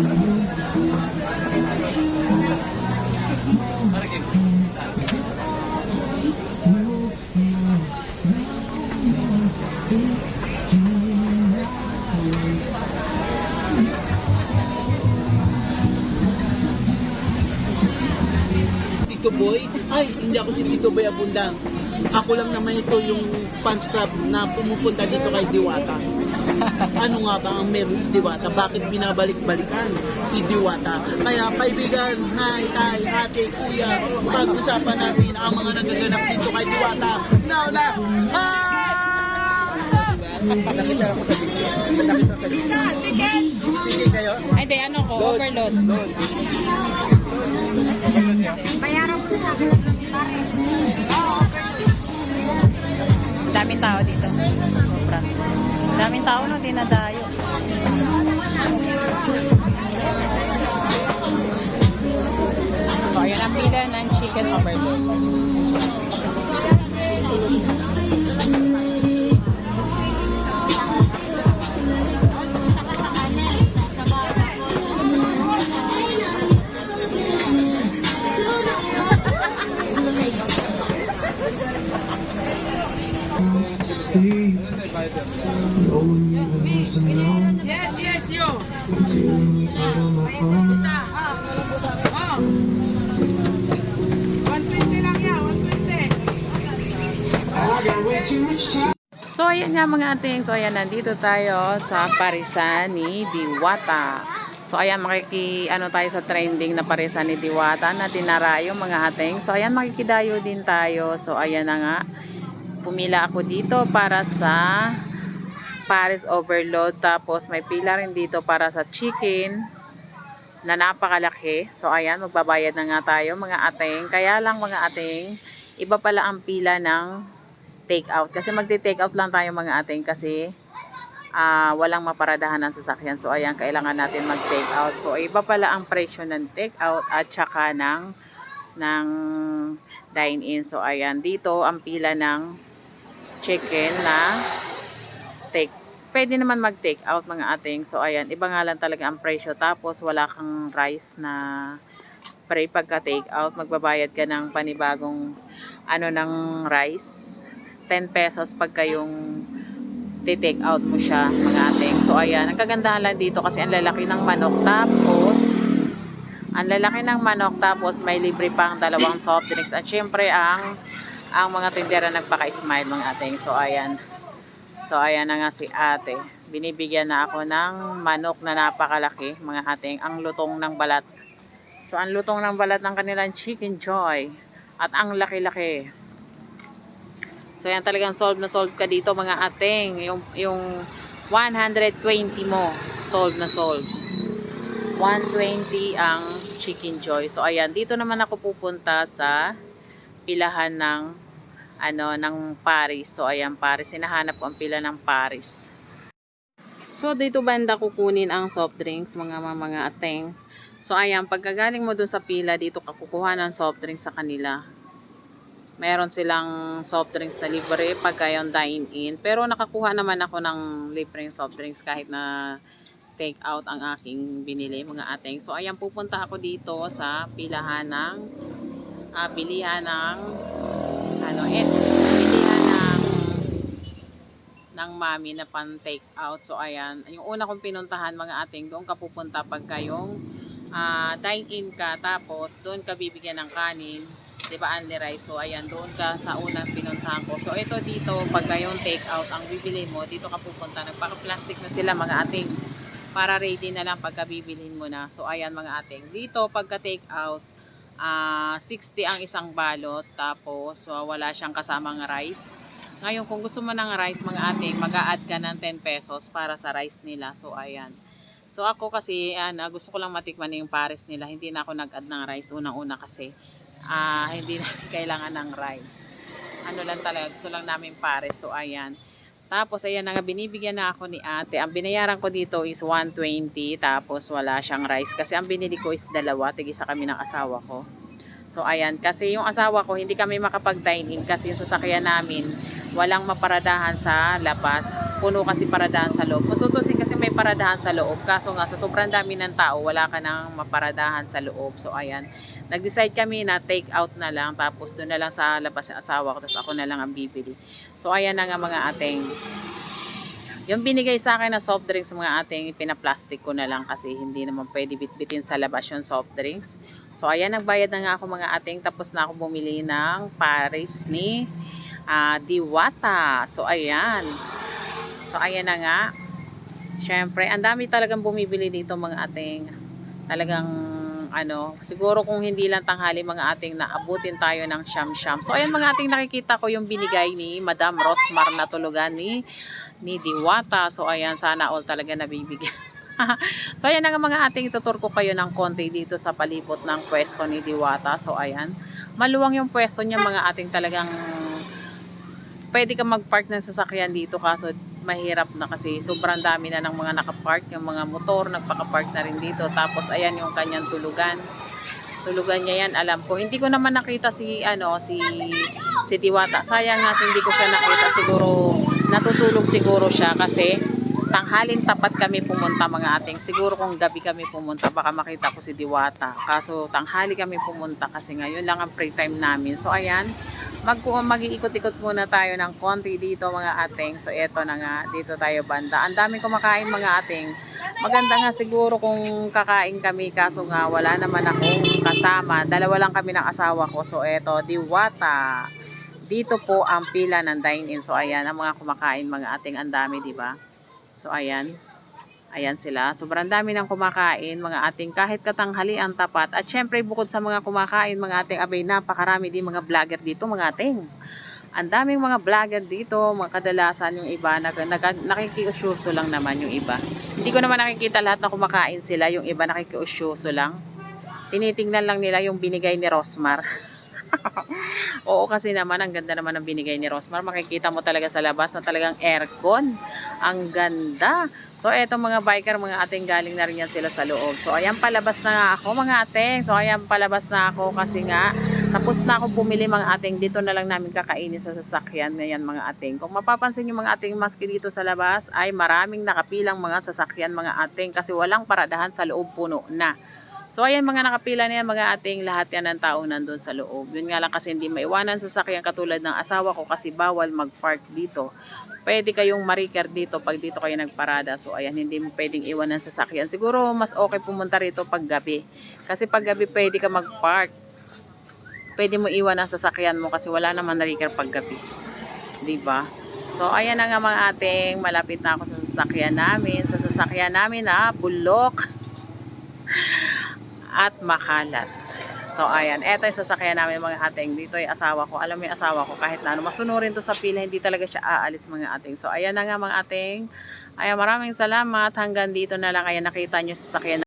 Tito Boy? Ay, hindi ako si Tito Boy Abundang. Ako lang naman ito yung fans club na pumupunta dito kay Diwata. Ano nga ba ang meron si Diwata? Bakit binabalik-balikan si Diwata? Kaya kaibigan, hi, ate, kuya, pag-usapan natin ang mga nagaganap dito kay Diwata. Now na, nakita ako sa video. Nakita sa video. Sige kayo. Ay, di, ano ko, overload. Bayaran ko na. Daming tao dito. Sobra. Daming tao no, dinadayo. So, ayan ang pila ng chicken overload. Yes, yes, yo. Isa. Oh. 120 lang yan, 120. So, ayan nga mga ating. So, ayan, nandito tayo sa parisan ni Diwata. So, ayan, ano tayo sa trending na parisan ni Diwata na dinarayo mga ating. So, ayan, makikidayo din tayo. So, ayan na nga. Pumila ako dito para sa Paris overload. Tapos, may pila rin dito para sa chicken na napakalaki. So, ayan, magbabayad na nga tayo mga ating. Kaya lang mga ating, iba pala ang pila ng take out. Kasi magte-take out lang tayo mga ating kasi walang maparadahan ng sasakyan. So, ayan, kailangan natin mag-take out. So, iba pala ang presyo ng take out at saka ng dine-in. So, ayan, dito ang pila ng chicken na pwede naman mag-take out mga ating. So, ayan, iba nga lang talaga ang presyo. Tapos, wala kang rice na pagka-take out. Magbabayad ka ng panibagong ng rice. 10 pesos pagka yung take out mo siya mga ating. So, ayan, ang kagandahan lang dito kasi ang lalaki ng manok. Tapos, may libre pang 2 soft drinks. At syempre, ang mga tindera nagpaka-smile mga ating. So, ayan. So, ayan na nga si ate. Binibigyan na ako ng manok na napakalaki, mga ating. Ang lutong ng balat. So, ang lutong ng balat ng kanilang Chicken Joy. At ang laki-laki. So, ayan talagang solve na solve ka dito, mga ating. Yung 120 mo, solve na solve. 120 ang Chicken Joy. So, ayan. Dito naman ako pupunta sa pilahan ng Paris. So, ayan, Paris. Hinahanap ko ang pila ng Paris. So, dito banda kukunin ang soft drinks, mga ateng. So, ayan, pagkagaling mo dun sa pila, dito ka kukuha ng soft drinks sa kanila. Meron silang soft drinks na libre pagka yung dine-in. Pero, nakakuha naman ako ng libreng soft drinks kahit na take out ang aking binili, mga ateng. So, ayan, pupunta ako dito sa pilahan ng bilihan ng mami na pan take out. So, ayan, yung una kong pinuntahan mga ating, doon ka pupunta pagka yung dine-in ka, tapos doon ka bibigyan ng kanin, diba, only rice. So, ayan, doon ka sa unang pinuntahan ko. So, ito dito, pagka yung take out ang bibili mo, dito ka pupunta, nagpaka-plastic na sila mga ating, para ready na lang pagka bibilhin mo na. So, ayan mga ating, dito pagka take out 60 ang isang balot, tapos wala siyang kasamang rice. Ngayon, kung gusto mo ng rice mga ating, mag-a-add ka ng 10 pesos para sa rice nila. So, ayan. So, ako kasi, gusto ko lang matikman yung Paris nila. Hindi na ako nag-add ng rice unang-una kasi hindi na kailangan ng rice. Ano lang talaga, gusto lang namin Paris. So, ayan. Tapos, ayan na nga, binibigyan na ako ni ate. Ang binayaran ko dito is 120, tapos wala siyang rice. Kasi ang binili ko is 2, tig-isa kami ng asawa ko. So, ayan, kasi yung asawa ko, hindi kami makapag-dine-in kasi yung sasakyan namin, walang maparadahan sa labas. Puno kasi paradahan sa loob. Kung tutusin kasi may paradahan sa loob. Kaso nga, sa sobrang dami ng tao, wala ka nang maparadahan sa loob. So, ayan. Nag-decide kami na take out na lang. Tapos, doon na lang sa labas ng asawa ko. Tapos, ako na lang ang bibili. So, ayan na nga mga ating. Yung binigay sa akin na soft drinks, mga ating, pinaplastic ko na lang kasi hindi naman pwede bitbitin sa labas yung soft drinks. So, ayan. Nagbayad na nga ako mga ating. Tapos na ako bumili ng Paris ni Diwata. So, ayan. So, ayan na nga. Siyempre, ang dami talagang bumibili dito mga ating. Talagang, siguro kung hindi lang tanghali mga ating naabutin tayo ng siyam-siyam. So, ayan mga ating nakikita ko yung binigay ni Madam Rosmar na tulugan ni Diwata. So, ayan, sana all talaga nabibigyan. So, ayan na nga mga ating, itutur ko kayo ng konti dito sa palibot ng pwesto ni Diwata. So, ayan. Maluwang yung pwesto niya mga ating talagang pwede ka mag-park ng sasakyan dito kaso mahirap na kasi sobrang dami na ng mga nakapark, yung mga motor nagpaka-park na rin dito. Tapos ayan yung kanyang tulugan. Tulugan niya yan, alam ko. Hindi ko naman nakita si Diwata. Sayang nga hindi ko siya nakita. Siguro natutulog siguro siya kasi tanghalin tapat kami pumunta mga ating. Siguro kung gabi kami pumunta baka makita ko si Diwata. Kaso tanghali kami pumunta kasi ngayon lang ang free time namin. So ayan, mag-iikot-ikot muna tayo ng konti dito mga ating. So eto na nga, dito tayo banda. Ang daming kumakain mga ating. Maganda nga siguro kung kakain kami kaso nga wala naman akong kasama. Dalawa lang kami ng asawa ko. So eto, Diwata. Dito po ang pila ng dine-in. So ayan, ang mga kumakain mga ating, ang dami, di ba? So ayan. Ayan sila. Sobrang dami ng kumakain, mga ating, kahit katanghali ang tapat. At syempre, bukod sa mga kumakain, mga ating, abay, napakarami din mga vlogger dito, mga ating. Ang daming mga vlogger dito, mga kadalasan yung iba, nakikiusyoso lang naman yung iba. Hindi ko naman nakikita lahat na kumakain sila, yung iba nakikiusyoso lang. Tinitingnan lang nila yung binigay ni Rosmar. Oo, kasi naman ang ganda naman ng binigay ni Rosmar. Makikita mo talaga sa labas na talagang aircon. Ang ganda. So, etong mga biker, mga ating, galing na rin yan sila sa loob. So, ayan, palabas na nga ako mga ating. So, ayan, palabas na ako kasi nga tapos na ako bumili mga ating. Dito na lang namin kakainin sa sasakyan ngayon mga ating. Kung mapapansin yung mga ating maski dito sa labas ay maraming nakapilang mga sasakyan mga ating kasi walang paradahan sa loob, puno na. So, ayan mga nakapila na yan mga ating, lahat yan ng tao nandun sa loob. Yun nga lang kasi hindi maiwanan sa sasakyan katulad ng asawa ko kasi bawal mag-park dito. Pwede kayong mariker dito pag dito kayo nagparada. So, ayan, hindi mo pwedeng iwanan sa sasakyan. Siguro mas okay pumunta rito pag gabi. Kasi pag gabi pwede ka mag-park. Pwede mo iwan ang sasakyan mo kasi wala naman mariker pag gabi. Diba? So, ayan na nga mga ating, malapit na ako sa sasakyan namin. Sa sasakyan namin na bulok at makalat. So, ayan. Eto yung sasakyan namin mga ating. Dito yung asawa ko. Alam mo yung asawa ko, kahit na ano, masunurin to sa pila, hindi talaga siya aalis mga ating. So, ayan na nga mga ating. Ayan, maraming salamat. Hanggang dito na lang. Ayan, nakita nyo sasakyan